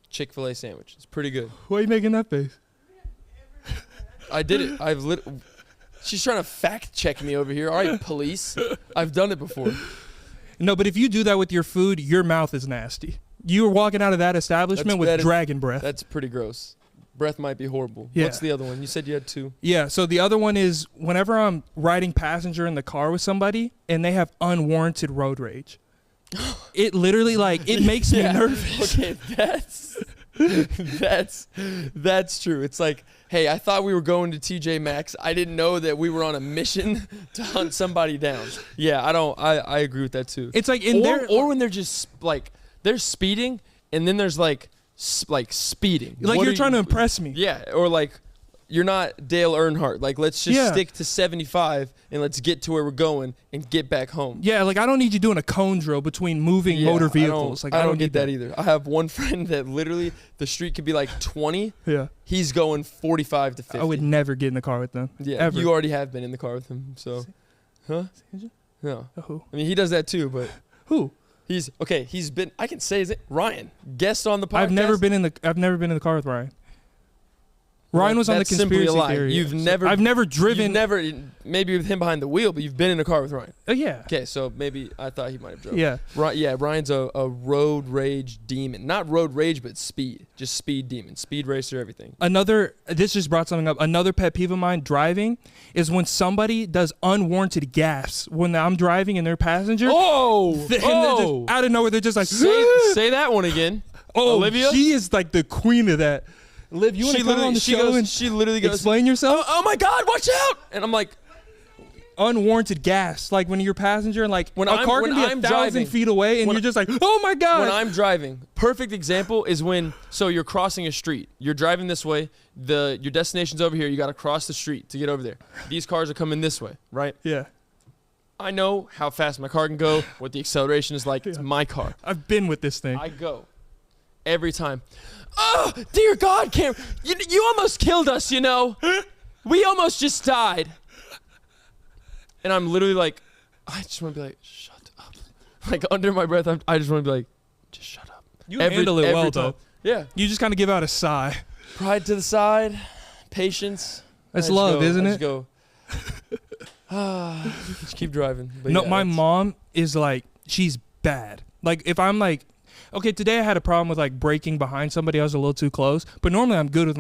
Chick-fil-A sandwich. It's pretty good. Why are you making that face? I did it. She's trying to fact check me over here. All right, police. I've done it before. No, but if you do that with your food, your mouth is nasty. You were walking out of that establishment with dragon breath. That's pretty gross. Breath might be horrible. Yeah. What's the other one? You said you had 2. Yeah, so the other one is whenever I'm riding passenger in the car with somebody and they have unwarranted road rage. It literally, like, it makes me nervous. Okay, that's true. It's like, hey, I thought we were going to TJ Maxx. I didn't know that we were on a mission to hunt somebody down. Yeah, I agree with that too. It's like or when they're just like they're speeding and then there's like speeding. Like you're trying to impress me. Yeah, or like you're not Dale Earnhardt. Like, let's just stick to 75 and let's get to where we're going and get back home. Yeah, like I don't need you doing a cone drill between moving motor vehicles. I don't get that either. I have one friend that literally the street could be like 20. Yeah. He's going 45 to 50. I would never get in the car with them. Yeah, ever. You already have been in the car with him, so. Huh? No. Who? I mean, he does that too, but. Who? He's been, I can say, is it Ryan? Guest on the podcast? I've never been in the car with Ryan. Ryan was on the conspiracy theory. I've never driven. Maybe with him behind the wheel, but you've been in a car with Ryan. Oh yeah. Okay, so maybe I thought he might have drove. Yeah. Yeah, Ryan's a road rage demon. Not road rage, but speed. Just speed demon. Speed racer, everything. This just brought something up. Another pet peeve of mine driving is when somebody does unwarranted gaffes when I'm driving and they're passenger. Oh! And they're just, out of nowhere, they're just like, say that one again. Oh, Olivia? She is like the queen of that. Liv, you want to come on the show and she literally goes, explain yourself? Oh my God, watch out! And I'm like, unwarranted gas, like when you're a passenger and like a car can be 1,000 feet away and you're just like, oh my God. When I'm driving, perfect example is when, so you're crossing a street. You're driving this way. Your destination's over here. You got to cross the street to get over there. These cars are coming this way, right? Yeah. I know how fast my car can go, what the acceleration is like. It's my car. I've been with this thing. I go every time. Oh, dear God, Cam, you almost killed us, you know. We almost just died. And I'm literally like, I just want to be like, shut up. Like under my breath, I just want to be like, just shut up. You handle it well, though. Yeah. You just kind of give out a sigh. Pride to the side, patience. That's love, isn't it? Just go, just keep driving. But no, yeah, my mom is like, she's bad. Like if I'm like, okay, today I had a problem with like braking behind somebody. I was a little too close. But normally I'm good with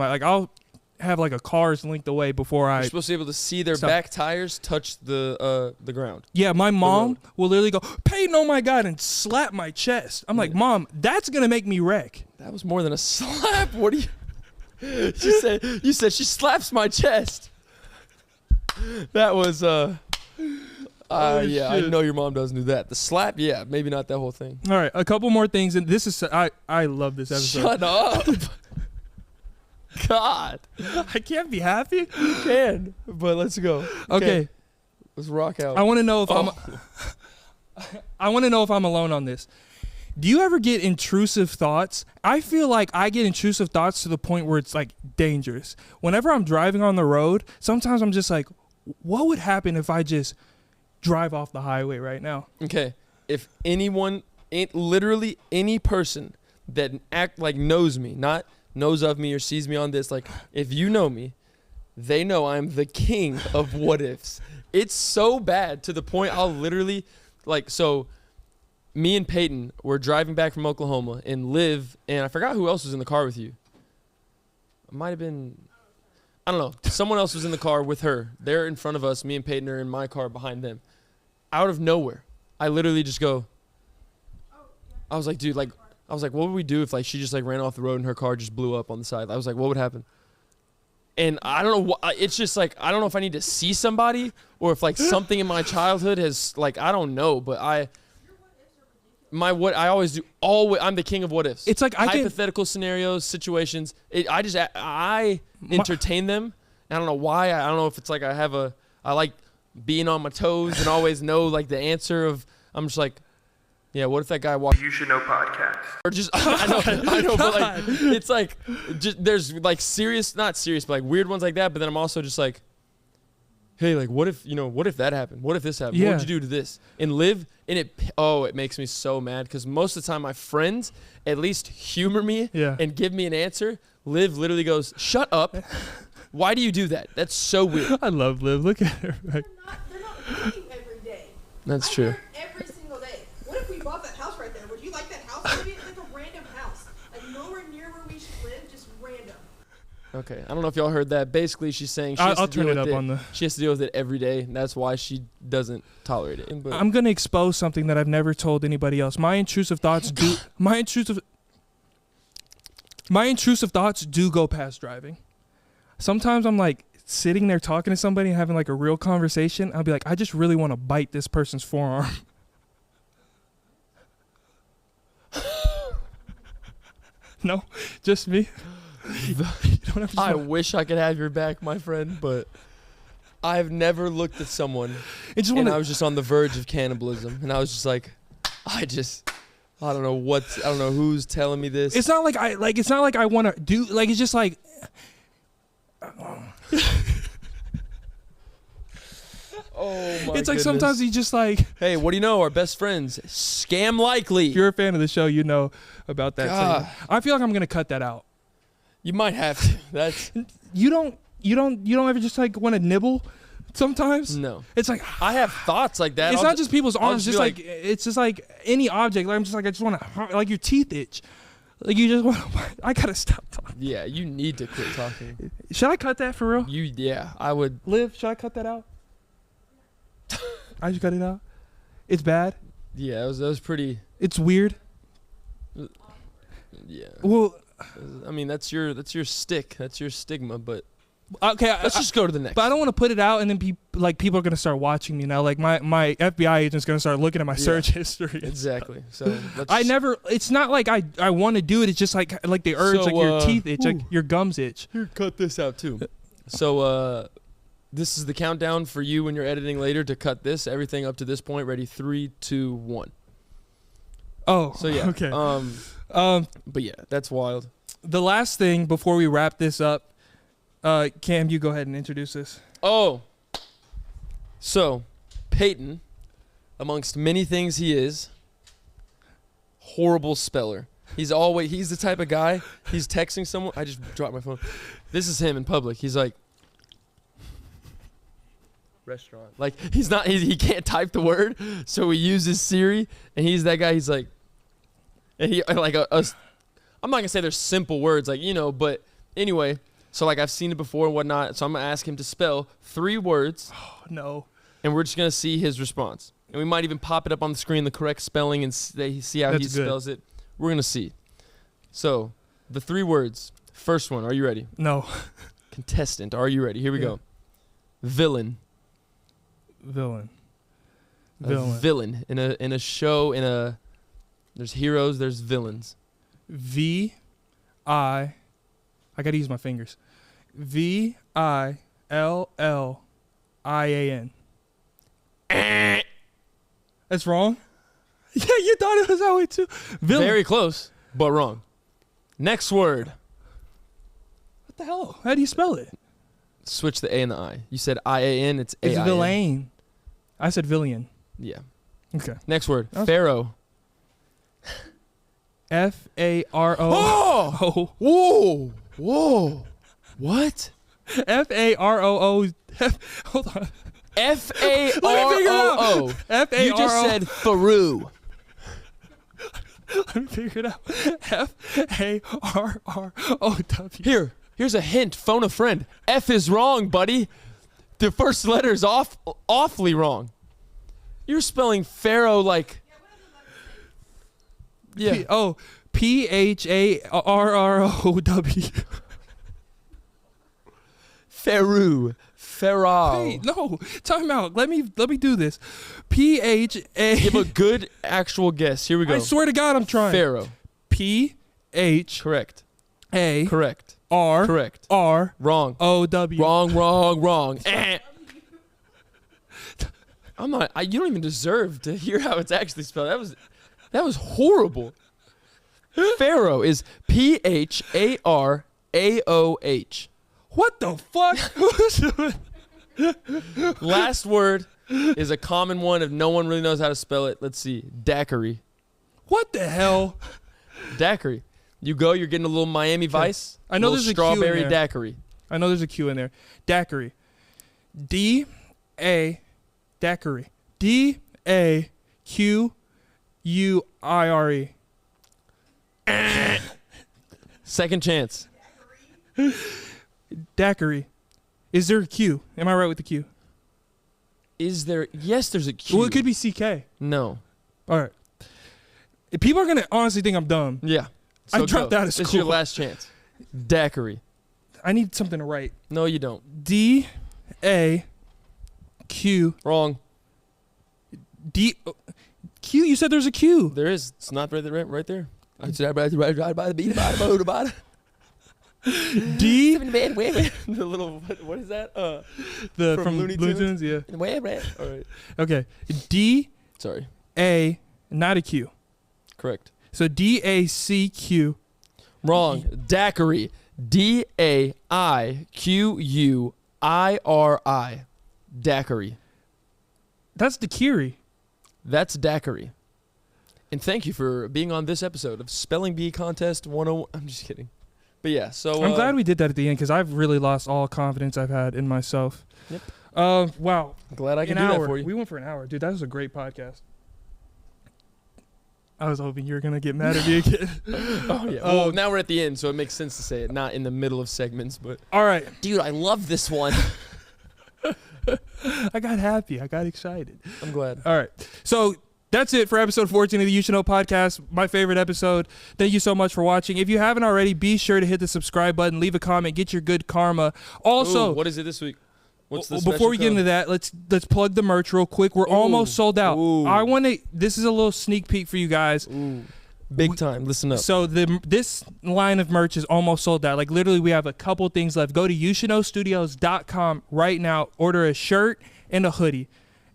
have like a car's length away before You're I. supposed to be able to see their Stop. back tires touch the ground. Yeah, my mom road. will literally go, Peyton, oh my God, and slap my chest. I'm like, Mom, that's gonna make me wreck. That was more than a slap. What do you? You said she slaps my chest. That was yeah. I shit. know your mom doesn't do that. The slap, yeah, maybe not that whole thing. All right, a couple more things, and this is I love this episode. Shut up. God, I can't be happy. you can, but let's go. Okay, Let's rock out. I want to know if Oh. I want to know if I'm alone on this. Do you ever get intrusive thoughts? I feel like I get intrusive thoughts to the point where it's like dangerous. Whenever I'm driving on the road, sometimes I'm just like, what would happen if I just drive off the highway right now? Okay, if anyone, literally any person that knows me, not knows of me or sees me on this, like if you know me, they know I'm the king of what ifs. It's so bad to the point I'll literally so me and Peyton were driving back from Oklahoma and Liv, and I forgot who else was in the car with you. It might have been, I don't know, someone else was in the car with her. They're in front of us, me and Peyton are in my car behind them. Out of nowhere, I literally just go, I was like, dude, what would we do if she just ran off the road and her car just blew up on the side? I was like, what would happen? And I don't know, it's just I don't know if I need to see somebody or if something in my childhood has I don't know, but I always do, I'm the king of what ifs. It's like hypothetical scenarios, situations. I entertain them. I don't know why. I don't know if it's I like being on my toes and always know the answer of, I'm just yeah, what if that guy walked? You Should Know podcast. Or just, I know, but it's just, there's serious, not serious, but weird ones like that. But then I'm also just hey, what if that happened? What if this happened? Yeah. What would you do to this? And Liv, and it makes me so mad because most of the time my friends at least humor me and give me an answer. Liv literally goes, shut up. Why do you do that? That's so weird. I love Liv. Look at her. They're not meeting every day. That's I true. heard every single day. What if we bought that house right there? Would you like that house? Maybe it's a random house. Nowhere near where we should live, just random. Okay, I don't know if y'all heard that. Basically, she's saying I'll turn it up on the. She has to deal with it every day, and that's why she doesn't tolerate it. But I'm gonna expose something that I've never told anybody else. My intrusive thoughts do. My intrusive thoughts do go past driving. Sometimes I'm sitting there talking to somebody and having a real conversation. I'll be like, I just really want to bite this person's forearm. No, just me. You don't have to I wish I could have your back, my friend, but I've never looked at someone and I was just on the verge of cannibalism, and I was just I don't know who's telling me this. It's not like it's not like I want to do it's just oh my it's goodness. sometimes he's just hey, what do you know? Our best friends, scam likely. if you're a fan of the show, you know about that God. segment. I feel like I'm gonna cut that out. You might have to. That's You don't ever just want to nibble sometimes? no. It's like I have thoughts like that. it's not just people's arms, just just be it's just any object. I'm just I just want to your teeth itch. You just want to I got to stop talking. Yeah, you need to quit talking. Should I cut that for real? I would. Liv, should I cut that out? I just cut it out. It's bad. Yeah, that was pretty. It's weird. Yeah. Well, I mean, that's your stick. That's your stigma. But okay, let's just go to the next. But I don't want to put it out and then people are gonna start watching me now. My FBI agent's gonna start looking at my search history. Exactly. So I never. It's not like I want to do it. It's just like the urge, So, your teeth itch, your gums itch. Here, cut this out too. So this is the countdown for you when you're editing later to cut this. Everything up to this point. Ready? 3, 2, 1. Oh. So yeah. Okay. But yeah, that's wild. The last thing before we wrap this up, Cam, you go ahead and introduce this. Oh. So, Peyton, amongst many things he is, horrible speller. He's the type of guy, he's texting someone. I just dropped my phone. This is him in public. He's like, restaurant. He can't type the word, so he uses Siri, and he's that guy. He's like, and he I'm not gonna say they're simple words, but anyway, So like I've seen it before and whatnot. So I'm gonna ask him to spell 3 words, Oh, no. and we're just gonna see his response. And we might even pop it up on the screen, the correct spelling, and see how he That's good. spells it. We're gonna see. So the 3 words. First one. Are you ready? No. Contestant. Are you ready? Here we Yeah. go. Villain. Villain. A villain in a show there's heroes, there's villains. I gotta use my fingers. VILLIAN. That's wrong? Yeah, you thought it was that way too. Villain. Very close, but wrong. Next word. What the hell? How do you spell it? Switch the A and the I. You said IAN, it's It's AIN. villain. I said villian. Yeah. Okay. Next word. That was- Pharaoh. FARO. Oh! Whoa! Whoa! What? FAROO. Hold on. FAROO. FARO. You just said Faru. Let me figure it out. FARROW. Here's a hint. Phone a friend. F is wrong, buddy. The first letter is awfully wrong. You're spelling Pharaoh like. Yeah. PHARROW. Faru. Pharaoh. Hey, no, time out. Let me do this. PHA. Give a good actual guess. Here we go. I swear to God, I'm trying. Pharaoh. PHA. Correct. Correct. R. Correct. R. Wrong. OW. Wrong. I'm not. You don't even deserve to hear how it's actually spelled. That was horrible. Pharaoh is PHARAOH. What the fuck? Last word is a common one if no one really knows how to spell it. Let's see. Daiquiri. What the hell? Daiquiri. You're getting a little Miami Vice. I know little there's a Q in strawberry there. daiquiri. I know there's a Q in there. Daiquiri. D-A. Daiquiri. D-A-Q-U-I-R-E. Second chance. Daiquiri. Is there a Q? Am I right with the Q? Is there? Yes, there's a Q. Well, it could be CK. No. All right. People are going to honestly think I'm dumb. Yeah. I So dropped go. out of This is your school. last chance. Daiquiri. I need something to write. No, you don't. D-A-Q. Wrong. Q, you said there's a Q. There is. It's not right there. I said right by the beat, by the D. the little, what is that? From Looney Tunes, yeah. All right. Okay. D Sorry. A, not a Q. Correct. So D-A-C-Q. Wrong. Daiquiri. D-A-I-Q-U-I-R-I. Daiquiri. That's the Kiri. That's daiquiri. And thank you for being on this episode of Spelling Bee Contest 101. I'm just kidding. But yeah, so I'm glad we did that at the end because I've really lost all confidence I've had in myself. Yep. Wow. glad I can An do hour. that for you. We went for an hour. Dude, that was a great podcast. I was hoping you were going to get mad at me again. Oh yeah. Well, now we're at the end, so it makes sense to say it, not in the middle of segments. But All right. dude, I love this one. I got happy. I got excited. I'm glad. All right. So that's it for episode 14 of the You Should Know podcast. My favorite episode. Thank you so much for watching. If you haven't already, be sure to hit the subscribe button, leave a comment, get your good karma. Also, Ooh, what is it this week? What's the before we get into that, let's plug the merch real quick. We're almost sold out. Ooh. I want to. This is a little sneak peek for you guys. Ooh. Big time. Listen up. So this line of merch is almost sold out. Like literally, we have a couple things left. Go to youshouldknowstudios.com right now. Order a shirt and a hoodie,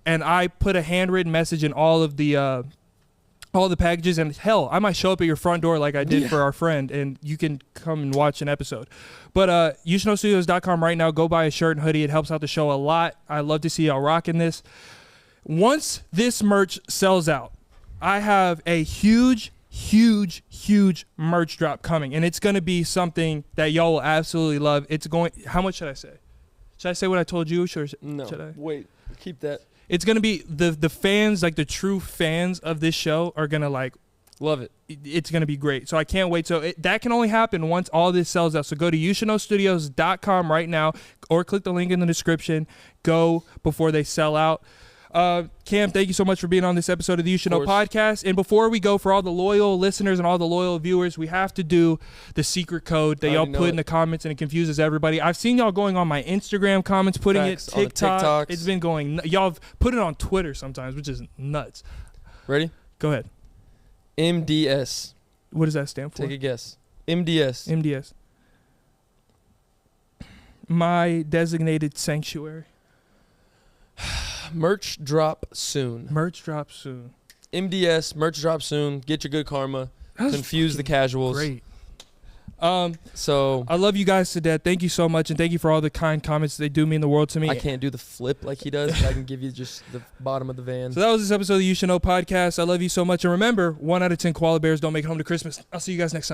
and I put a handwritten message in all the packages. And hell, I might show up at your front door like I did for our friend, and you can come and watch an episode. But youshouldknowstudios.com right now. Go buy a shirt and hoodie. It helps out the show a lot. I love to see y'all rocking this. Once this merch sells out, I have a huge merch drop coming, and it's going to be something that y'all will absolutely love. It's going, how much should I say? Should I say what I told you? Should I? Wait, keep that. It's going to be the fans, like the true fans of this show are going to like Love it. It's going to be great. So I can't wait. So that can only happen once all this sells out. So go to youshouldknowstudios.com right now or click the link in the description. Go before they sell out. Cam, thank you so much for being on this episode of the You Should Know podcast. And before we go, for all the loyal listeners and all the loyal viewers, we have to do the secret code that y'all put in the comments, and it confuses everybody. I've seen y'all going on my Instagram comments, putting Facts, it, TikTok. TikToks. It's been going. Y'all have put it on Twitter sometimes, which is nuts. Ready? Go ahead. MDS. What does that stand for? Take a guess. MDS. MDS. My designated sanctuary. Merch drop soon. Merch drop soon. MDS, merch drop soon. Get your good karma. That was Confuse the casuals. Great. So I love you guys to death. Thank you so much, and thank you for all the kind comments. They do mean the world to me. I can't do the flip like he does, but I can give you just the bottom of the van. So that was this episode of the You Should Know podcast. I love you so much. And remember, 1 out of 10 koala bears don't make it home to Christmas. I'll see you guys next time.